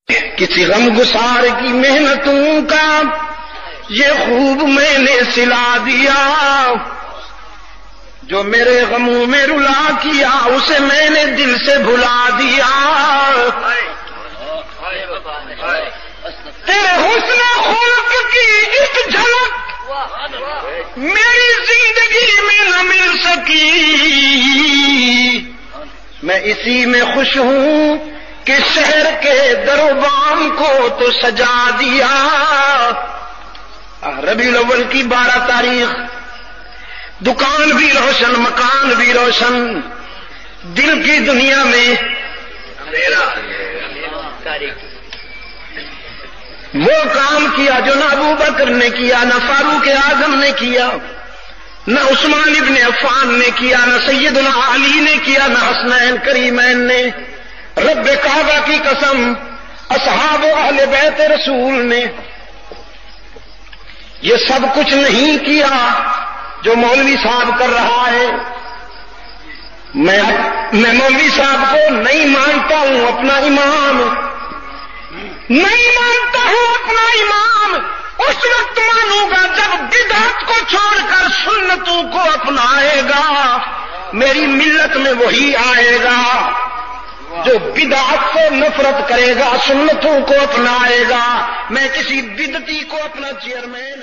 کسی غم گسار کی محنتوں کا یہ خوب میں نے سلا دیا، جو میرے غموں میں رلا کیا اسے میں نے دل سے بھلا دیا۔ تیرے حسن خلق کی ایک جھلک میری زندگی میں نہ مل سکی، میں اسی میں خوش ہوں کہ شہر کے دروبام کو تو سجا دیا۔ ربیع الاول کی 12 تاریخ، دکان بھی روشن، مکان بھی روشن، دل کی دنیا میں وہ کام کیا جو نہ ابو بکر نے کیا، نہ فاروق اعظم نے کیا، نہ عثمان ابن عفان نے کیا، نہ سیدنا علی نے کیا، نہ حسنین کریمین نے۔ رب کعبہ کی قسم، اصحاب و اہل بیت رسول نے یہ سب کچھ نہیں کیا جو مولوی صاحب کر رہا ہے۔ میں مولوی صاحب کو نہیں مانتا ہوں اپنا امام، نہیں مانتا ہوں اپنا امام، اس وقت مانوں گا جب بدعت کو چھوڑ کر سنتوں کو اپنائے گا۔ میری ملت میں وہی آئے گا جو بدعت سے نفرت کرے گا، سنتوں کو اپنائے گا۔ میں کسی بدعتی کو اپنا چیئرمین